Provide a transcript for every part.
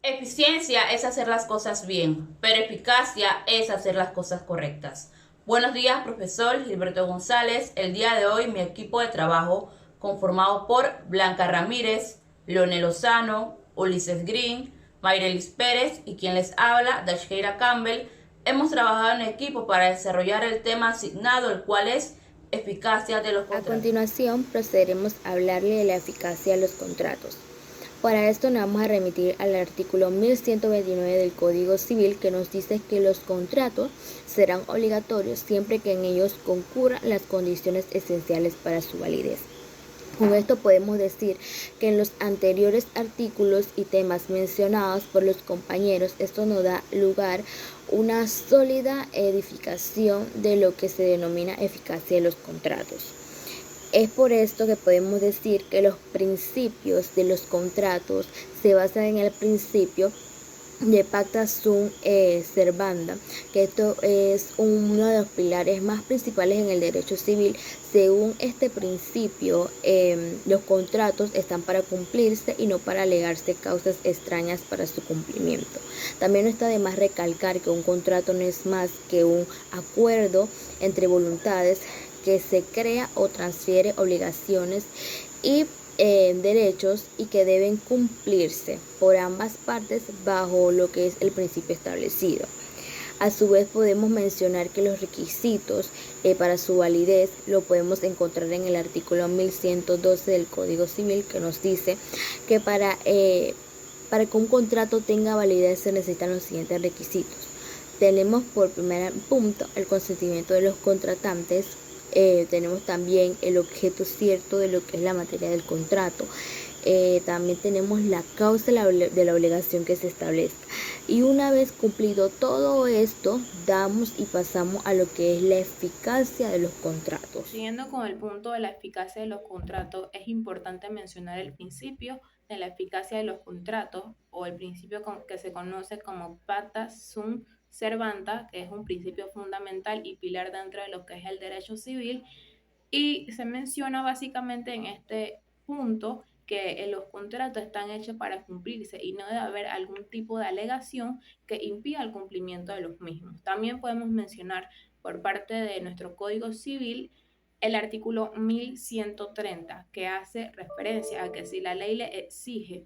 Eficiencia es hacer las cosas bien, pero eficacia es hacer las cosas correctas. Buenos días, profesor Gilberto González. El día de hoy mi equipo de trabajo, conformado por Blanca Ramírez, Leonel Lozano, Ulises Green, Mayrelis Pérez y quien les habla, Dashkeira Campbell, hemos trabajado en equipo para desarrollar el tema asignado, el cual es eficacia de los A contratos. continuación, procederemos a hablarle de la eficacia de los contratos. Para esto nos vamos a remitir al artículo 1129 del Código Civil, que nos dice que los contratos serán obligatorios siempre que en ellos concurran las condiciones esenciales para su validez. Con esto podemos decir que en los anteriores artículos y temas mencionados por los compañeros, esto nos da lugar a una sólida edificación de lo que se denomina eficacia de los contratos. Es por esto que podemos decir que los principios de los contratos se basan en el principio de pacta sunt servanda, que esto es uno de los pilares más principales en el derecho civil. Según este principio, los contratos están para cumplirse y no para alegarse causas extrañas para su cumplimiento. También no está de más recalcar que un contrato no es más que un acuerdo entre voluntades que se crea o transfiere obligaciones y derechos y que deben cumplirse por ambas partes bajo lo que es el principio establecido. A su vez podemos mencionar que los requisitos para su validez lo podemos encontrar en el artículo 1112 del Código Civil, que nos dice que para que un contrato tenga validez se necesitan los siguientes requisitos. Tenemos por primer punto el consentimiento de los contratantes. Tenemos también el objeto cierto de lo que es la materia del contrato. También tenemos la causa de la obligación que se establezca. Y una vez cumplido todo esto, damos y pasamos a lo que es la eficacia de los contratos. Siguiendo con el punto de la eficacia de los contratos, es importante mencionar el principio de la eficacia de los contratos o el principio que se conoce como pacta sunt servanda, que es un principio fundamental y pilar dentro de lo que es el derecho civil, y se menciona básicamente en este punto que los contratos están hechos para cumplirse y no debe haber algún tipo de alegación que impida el cumplimiento de los mismos. También podemos mencionar por parte de nuestro Código Civil el artículo 1130, que hace referencia a que si la ley le exige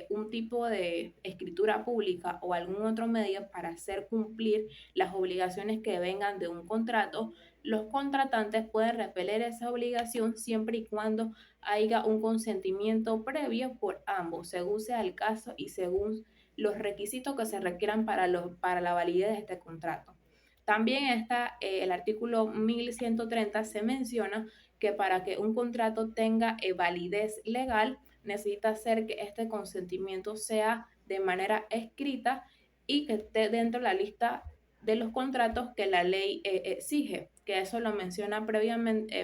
un tipo de escritura pública o algún otro medio para hacer cumplir las obligaciones que vengan de un contrato, los contratantes pueden repeler esa obligación siempre y cuando haya un consentimiento previo por ambos, según sea el caso y según los requisitos que se requieran para la validez de este contrato. También está el artículo 1130, se menciona que para que un contrato tenga validez legal necesita hacer que este consentimiento sea de manera escrita y que esté dentro de la lista de los contratos que la ley exige, que eso lo menciona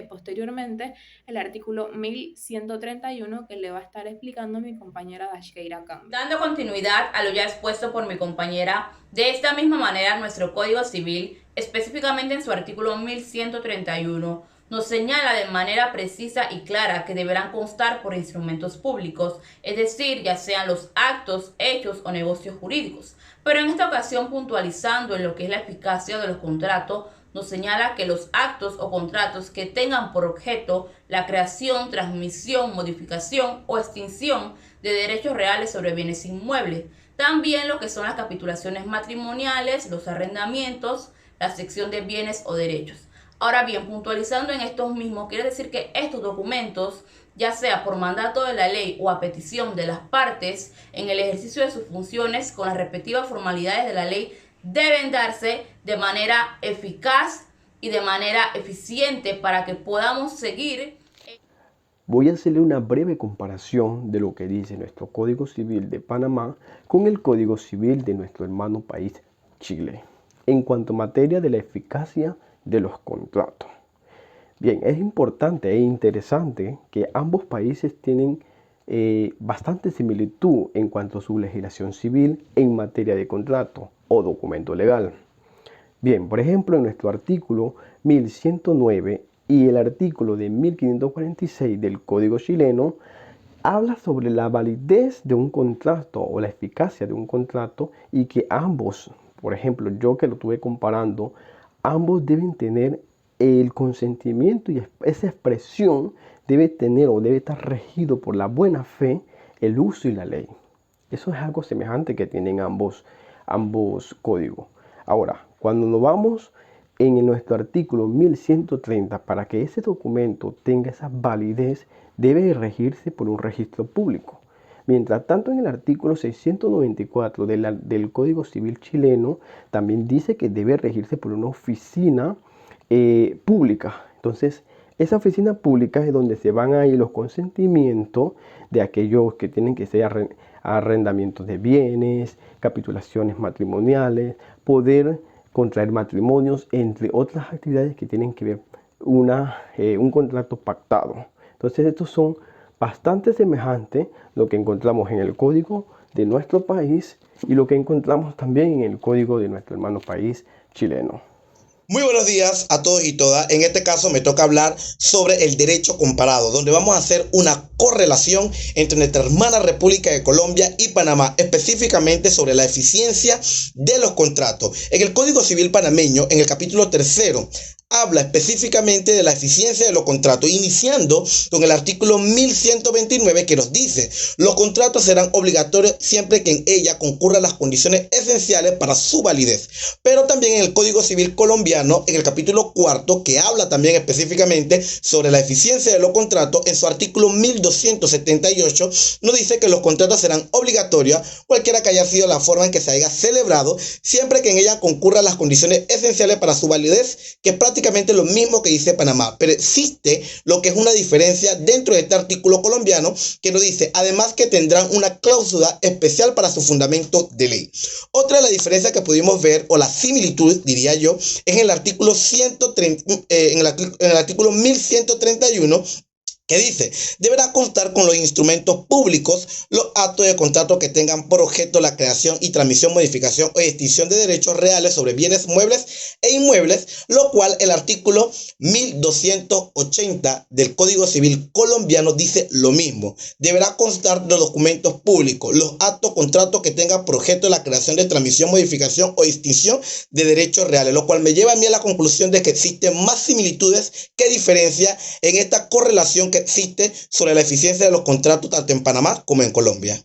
posteriormente el artículo 1131, que le va a estar explicando mi compañera Dashkeira Campbell. Dando continuidad a lo ya expuesto por mi compañera, de esta misma manera nuestro Código Civil, específicamente en su artículo 1131, nos señala de manera precisa y clara que deberán constar por instrumentos públicos, es decir, ya sean los actos, hechos o negocios jurídicos. Pero en esta ocasión, puntualizando en lo que es la eficacia de los contratos, nos señala que los actos o contratos que tengan por objeto la creación, transmisión, modificación o extinción de derechos reales sobre bienes inmuebles. También lo que son las capitulaciones matrimoniales, los arrendamientos, la sección de bienes o derechos. Ahora bien, puntualizando en estos mismos, quiere decir que estos documentos, ya sea por mandato de la ley o a petición de las partes en el ejercicio de sus funciones con las respectivas formalidades de la ley, deben darse de manera eficaz y de manera eficiente para que podamos seguir. Voy a hacerle una breve comparación de lo que dice nuestro Código Civil de Panamá con el Código Civil de nuestro hermano país, Chile, en cuanto a materia de la eficacia de los contratos. Bien, es importante e interesante que ambos países tienen bastante similitud en cuanto a su legislación civil en materia de contrato o documento legal. Bien, por ejemplo, en nuestro artículo 1109 y el artículo de 1546 del Código chileno, habla sobre la validez de un contrato o la eficacia de un contrato y que ambos, por ejemplo, yo que lo estuve comparando, ambos deben tener el consentimiento y esa expresión debe tener o debe estar regido por la buena fe, el uso y la ley. Eso es algo semejante que tienen ambos códigos. Ahora, cuando nos vamos en nuestro artículo 1130, para que ese documento tenga esa validez, debe regirse por un registro público. Mientras tanto, en el artículo 694 del Código Civil chileno, también dice que debe regirse por una oficina pública. Entonces, esa oficina pública es donde se van a ir los consentimientos de aquellos que tienen que ser arrendamientos de bienes, capitulaciones matrimoniales, poder contraer matrimonios, entre otras actividades que tienen que ver un contrato pactado. Entonces, estos son bastante semejantes lo que encontramos en el código de nuestro país y lo que encontramos también en el código de nuestro hermano país chileno. Muy buenos días a todos y todas. En este caso me toca hablar sobre el derecho comparado, donde vamos a hacer una correlación entre nuestra hermana República de Colombia y Panamá, específicamente sobre la eficiencia de los contratos. En el Código Civil panameño, en el capítulo 3, habla específicamente de la eficiencia de los contratos, iniciando con el artículo 1129 que nos dice: los contratos serán obligatorios siempre que en ella concurran las condiciones esenciales para su validez. Pero también en el Código Civil colombiano, en el capítulo 4, que habla también específicamente sobre la eficiencia de los contratos, en su artículo 1278 nos dice que los contratos serán obligatorios cualquiera que haya sido la forma en que se haya celebrado, siempre que en ella concurran las condiciones esenciales para su validez, que prácticamente lo mismo que dice Panamá, pero existe lo que es una diferencia dentro de este artículo colombiano que nos dice además que tendrán una cláusula especial para su fundamento de ley. Otra de las diferencias que pudimos ver, o la similitud diría yo, es en el artículo 1131, que dice: deberá constar con los instrumentos públicos los actos de contrato que tengan por objeto la creación y transmisión, modificación o extinción de derechos reales sobre bienes muebles e inmuebles, lo cual el artículo 1280 del Código Civil colombiano dice lo mismo. Deberá constar de los documentos públicos los actos contratos que tengan por objeto la creación, de transmisión, modificación o extinción de derechos reales, lo cual me lleva a mí a la conclusión de que existen más similitudes que diferencias en esta correlación que existe sobre la eficiencia de los contratos tanto en Panamá como en Colombia.